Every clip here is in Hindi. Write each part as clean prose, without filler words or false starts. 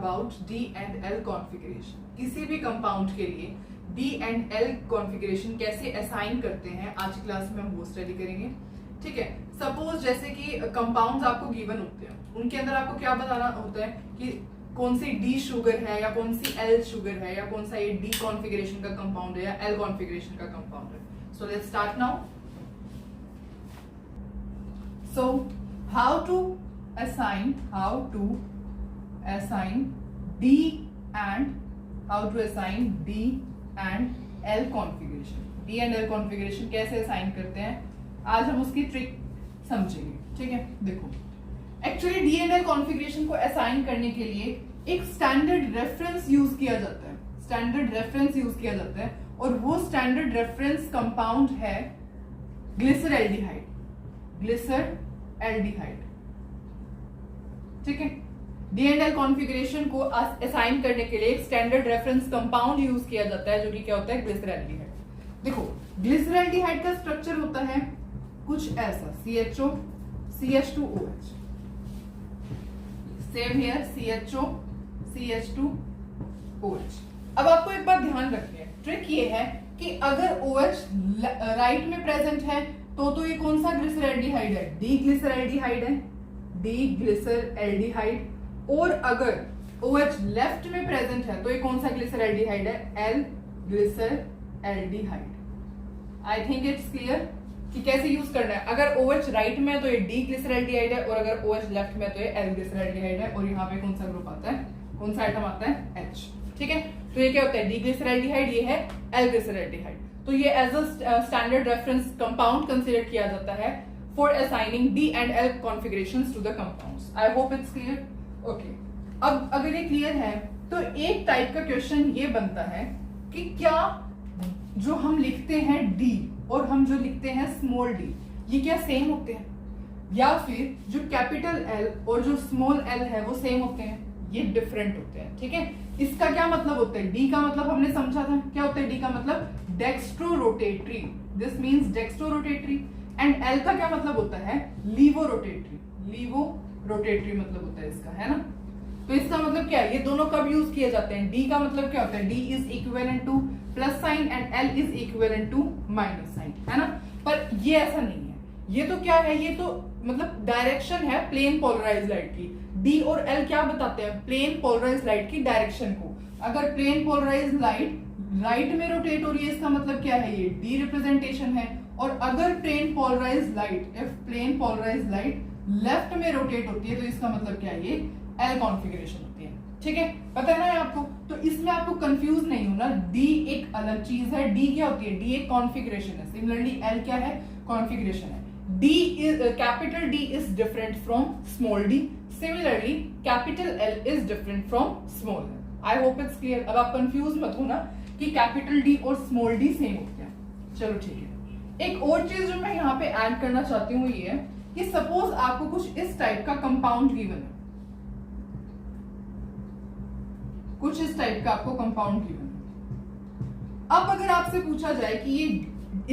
about D and L configuration. किसी भी कंपाउंड के लिए D and L configuration कैसे असाइन करते हैं आज की क्लास में हम वो स्टडी करेंगे. ठीक है, सपोज जैसे कि कंपाउंड्स आपको गिवन होते हैं, उनके अंदर आपको क्या बताना होता है कि कौन सी D शुगर है या कौन सी L शुगर है या कौन सा ये D कॉन्फ़िगरेशन का कंपाउंड है या L कॉन्फ़िगरेशन का कंपाउंड है. So let's start now. So how to assign D and L configuration. D and L configuration कैसे assign करते हैं आज हम उसकी ट्रिक समझेंगे. ठीक है, देखो actually D and L configuration को assign करने के लिए एक स्टैंडर्ड रेफरेंस यूज किया जाता है और वो स्टैंडर्ड रेफरेंस कंपाउंड है ग्लिसरैल्डिहाइड. ठीक है, डी एंड एल कॉन्फ़िगरेशन को असाइन करने के लिए एक स्टैंडर्ड रेफरेंस कंपाउंड यूज किया जाता है जो कि क्या होता है ग्लिसरैल्डिहाइड. देखो ग्लिसरैल्डिहाइड का स्ट्रक्चर होता है कुछ ऐसा CHO CH2OH. Same here CHO CH2OH. अब आपको एक बात ध्यान रखनी है, ट्रिक ये है कि अगर OH राइट में प्रेजेंट है तो ये कौन सा ग्लिसरैल्डिहाइड है? डी ग्लिसरैल्डिहाइड. और अगर OH लेफ्ट में प्रेजेंट है तो ये कौन सा ग्लिसरैल्डिहाइड है? L glyceraldehyde. I think it's clear कि कैसे यूज करना है. अगर OH राइट में है तो ये डी ग्लिसरैल्डिहाइड है और अगर OH लेफ्ट में है तो ये एल ग्लिसरैल्डिहाइड है. और यहाँ पे कौन सा ग्रुप आता है, कौन सा आइटम आता है? H. ठीक है, तो ये क्या होता है? डी ग्लिसरैल्डिहाइड, ये है एल ग्लिसरैल्डिहाइड. तो ये as a standard reference compound consider किया जाता है for assigning D and L configurations to the compounds. I hope it's clear. Okay, अब अगर ये क्लियर है तो एक टाइप का क्वेश्चन ये बनता है कि क्या जो हम लिखते हैं डी और हम जो लिखते हैं स्मॉल डी, ये क्या सेम होते हैं या फिर जो कैपिटल एल और जो स्मॉल एल है वो सेम होते हैं? ये डिफरेंट होते हैं. ठीक है, इसका क्या मतलब होता है? डी का मतलब हमने समझा था क्या होता है? डी का मतलब dextrorotatory. This means dextrorotatory. And L का क्या मतलब होता है? लीवोरोटेटरी मतलब होता है इसका, है ना. तो इसका मतलब क्या है? ये दोनों कब यूज किए जाते हैं? डी का मतलब क्या होता है? D is equivalent to plus sign and L is equivalent to minus sign, है ना. पर ये ऐसा नहीं है. ये तो क्या है? ये तो मतलब डायरेक्शन है प्लेन पोलराइज लाइट की. डी और एल क्या बताते हैं? प्लेन पोलराइज लाइट की डायरेक्शन को. अगर प्लेन पोलराइज लाइट राइट में रोटेट हो रही है इसका मतलब क्या है? ये डी रिप्रेजेंटेशन है. और अगर प्लेन पोलराइज लाइट लेफ्ट में रोटेट होती है तो इसका मतलब क्या है? ये एल कॉन्फ़िगरेशन होती है. ठीक है, पता है ना आपको. तो इसमें आपको कंफ्यूज नहीं होना. डी एक अलग चीज है. डी क्या होती है? डी एक कॉन्फ़िगरेशन है. सिमिलरली एल क्या है? कॉन्फ़िगरेशन है. D is capital D is different from small D. Similarly capital L is different from small L. I hope it's clear. अब आप कंफ्यूज मत होना कि कैपिटल डी और स्मॉल डी सेम होते हैं. चलो ठीक है, एक और चीज जो मैं यहाँ पे ऐड करना चाहती हूँ ये है कि सपोज आपको कुछ इस टाइप का कंपाउंड गिवन है, कुछ इस टाइप का आपको कंपाउंड गिवन है. अब अगर आपसे पूछा जाए कि ये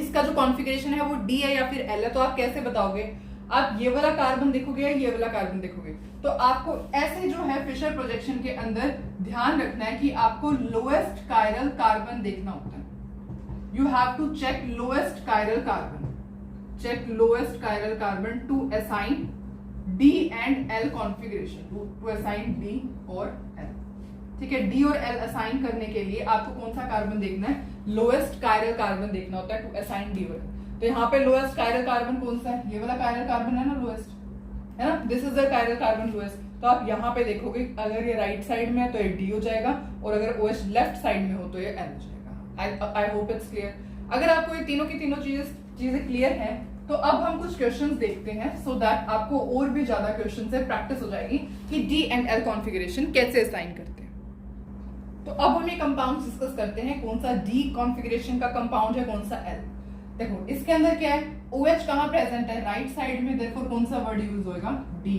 इसका जो कॉन्फ़िगरेशन है वो डी है या फिर एल है तो आप कैसे बताओगे? आप ये वाला कार्बन देखोगे या ये वाला कार्बन देखोगे? तो आपको ऐसे जो है फिशर प्रोजेक्शन के अंदर ध्यान रखना है कि आपको लोएस्ट कायरल कार्बन देखना होता है. You have to check lowest chiral carbon to assign D and L configuration, to assign D और एल. ठीक है, डी और एल असाइन करने के लिए आपको कौन सा कार्बन देखना है? लोएस्ट कायरल कार्बन देखना होता है टू असाइन डी और एल. तो यहाँ पे लोएस्ट कायरल कार्बन कौन सा है? ये वाला कायरल कार्बन है ना, लोएस्ट है ना. This is the chiral carbon lowest. तो आप यहाँ पे देखोगे अगर ये राइट साइड में है तो ये डी हो जाएगा और अगर OH लेफ्ट साइड में हो तो ये एल हो जाएगा. आई होप इट्स क्लियर. अगर आपको ये तीनों की तीनों चीजें क्लियर है तो अब हम कुछ क्वेश्चंस देखते हैं सो दैट आपको और भी ज्यादा क्वेश्चन से प्रैक्टिस हो जाएगी कि डी एंड एल कॉन्फ़िगरेशन कैसे असाइन करते हैं. तो अब हम ये कंपाउंड डिस्कस करते हैं. कौन सा डी कॉन्फ़िगरेशन का कंपाउंड है, कौन सा एल. देखो इसके अंदर क्या है? OH कहाँ प्रेजेंट है? राइट साइड में. देयरफॉर कौन सा वर्ड यूज होगा? D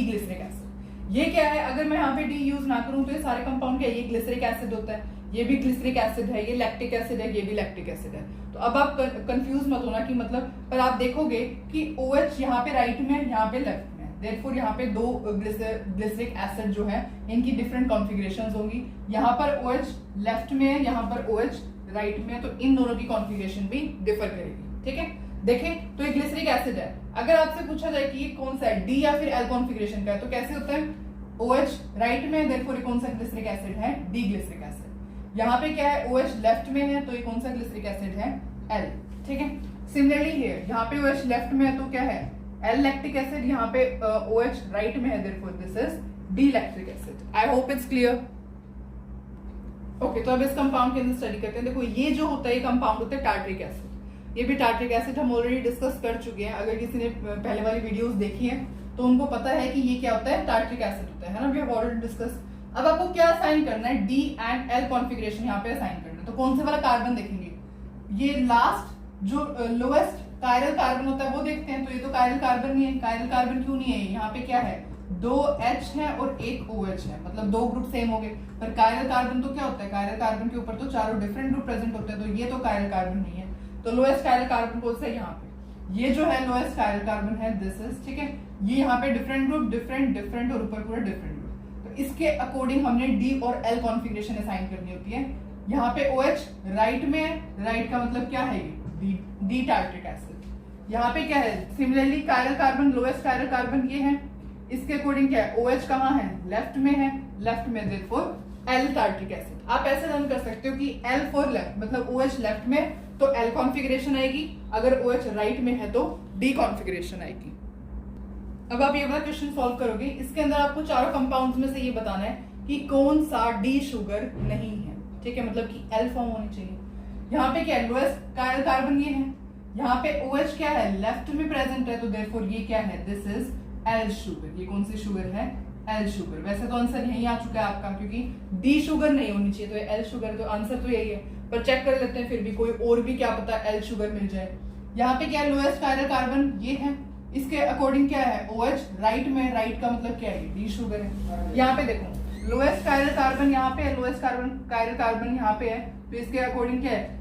glyceric acid. ये क्या है? अगर मैं यहाँ पे डी यूज ना करूं तो ये सारे कंपाउंड क्या है? ये ग्लिसरिक एसिड होता है, ये भी ग्लिसरिक एसिड है, ये लैक्टिक एसिड है, ये भी लैक्टिक एसिड है. तो अब आप कंफ्यूज मत होना कि मतलब, पर आप देखोगे कि OH यहाँ पे राइट में है, यहाँ पे लेफ्ट में है. देयरफॉर यहाँ पे दो ग्लिसरिक एसिड जो है इनकी डिफरेंट कॉन्फ़िगरेशंस होंगी। यहाँ पर OH लेफ्ट में है, यहाँ पर OH राइट में है, तो इन दोनों की कॉन्फ़िगरेशन भी डिफर करेगी। ठीक है, देखें तो ये ग्लिसरिक एसिड है। अगर आपसे पूछा जाए कि ये कौन सा है, डी या फिर एल कॉन्फ़िगरेशन का है, तो कैसे होता है, OH राइट में है, देयरफॉर ये कौन सा ग्लिसरिक एसिड है, डी ग्लिसरिक एसिड। यहाँ पे क्या है, OH लेफ्ट में है, तो ये कौन सा ग्लिसरिक एसिड है, एल। ठीक है, सिमिलरली हियर यहाँ पे OH लेफ्ट में है तो क्या है, एल लैक्टिक एसिड, यहाँ पे OH राइट में है, therefore this is D lactic acid. I hope it's clear. Okay, तो अब इस कंपाउंड के अंदर स्टडी करते हैं। देखो ये जो होता है, ये कंपाउंड होता है टार्ट्रिक एसिड। ये भी टार्ट्रिक एसिड हम ऑलरेडी डिस्कस कर चुके हैं। अगर किसी ने पहले वाली वीडियोस देखी है तो उनको पता है कि ये क्या होता है, टार्ट्रिक एसिड होता है ना, वी हैव ऑलरेडी डिस्कस। अब आपको क्या असाइन करना है, डी एंड एल कॉन्फ़िगरेशन यहाँ पे असाइन करना है। तो कौन से वाला कार्बन देखेंगे, ये लास्ट जो लोएस्ट कायरल कार्बन होता है वो देखते हैं। तो ये तो कायरल कार्बन नहीं है, कायरल कार्बन क्यों नहीं है, यहाँ पे क्या है, 2 H है और 1 OH है, मतलब 2 ग्रुप सेम हो गए। पर कायरल कार्बन तो क्या होता है, कायरल कार्बन के ऊपर तो चारों डिफरेंट ग्रुप प्रेजेंट होते हैं, तो ये तो कायरल कार्बन नहीं है। तो लोएस्ट कायरल कार्बन कौन सा है, यहाँ पे ये जो है लोएस्ट कायरल कार्बन है, दिस इज। ठीक है, ये यहाँ पे डिफरेंट ग्रुप, डिफरेंट और ऊपर पूरा डिफरेंट ग्रुप। तो इसके अकॉर्डिंग हमने डी और एल कॉन्फ़िगरेशन असाइन करनी होती है। यहाँ पे OH राइट में है, राइट का मतलब क्या है, ये डी टार्ट्रिक एसिड। यहाँ पे क्या है, similarly chiral carbon, lowest chiral carbon ये है, इसके अकॉर्डिंग क्या है, OH कहाँ है, लेफ्ट में है, लेफ्ट में देयरफॉर एल टार्ट्रिक एसिड। आप ऐसे लर्न कर सकते हो कि एल फॉर लेफ्ट, मतलब OH लेफ्ट में तो एल कॉन्फ़िगरेशन आएगी, अगर OH राइट में है तो डी कॉन्फ़िगरेशन आएगी। अब आप ये वाला क्वेश्चन सॉल्व करोगे, इसके अंदर आपको चारों कंपाउंड्स में से ये बताना है कि कौन सा डी शुगर नहीं है। ठीक है, मतलब कि एल फॉर्म होनी चाहिए। यहाँ पे क्या है, लोएस्ट कायरल कार्बन ये है, यहाँ पे OH क्या है, लेफ्ट में प्रेजेंट है, तो देयरफॉर ये क्या है, दिस इज एल शुगर। ये कौन सी शुगर है, एल शुगर। वैसे तो आंसर यही आ चुका है आपका, क्योंकि डी शुगर नहीं होनी चाहिए, तो एल शुगर, तो आंसर तो यही है। पर चेक कर लेते हैं फिर भी, कोई और भी क्या पता एल शुगर मिल जाए। यहाँ पे क्या है, लोएस्ट कायरल कार्बन ये है, इसके अकॉर्डिंग क्या है, OH राइट में, राइट का मतलब क्या है, डी शुगर है। यहाँ पे देखो लोएस्ट कायरल कार्बन यहाँ पे है, लोएस्ट कायरल कार्बन यहाँ पे है, तो इसके अकॉर्डिंग क्या है,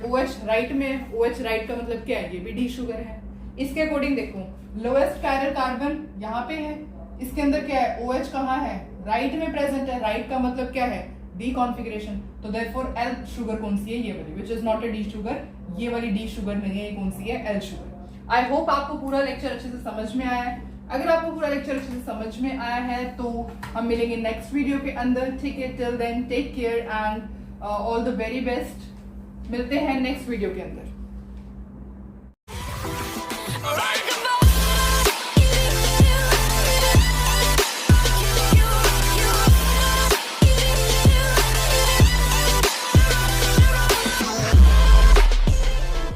OH राइट में, OH राइट का मतलब क्या है, ये भी डी शुगर है। इसके अकॉर्डिंग देखो लोएस्ट कायरल कार्बन यहाँ पे है, इसके अंदर क्या है, OH कहाँ है, राइट में प्रेजेंट है, राइट का मतलब क्या है, डी कॉन्फ़िगरेशन। तो देयरफॉर एल शुगर कौन सी है, ये वाली, which is not a D sugar, ये वाली डी शुगर नहीं है, ये कौन सी है, एल शुगर। आई होप आपको पूरा लेक्चर अच्छे से समझ में आया है। अगर आपको पूरा लेक्चर अच्छे से समझ में आया है तो हम मिलेंगे नेक्स्ट वीडियो के अंदर। ठीक है, till then take care and all the very best. मिलते हैं नेक्स्ट वीडियो के अंदर।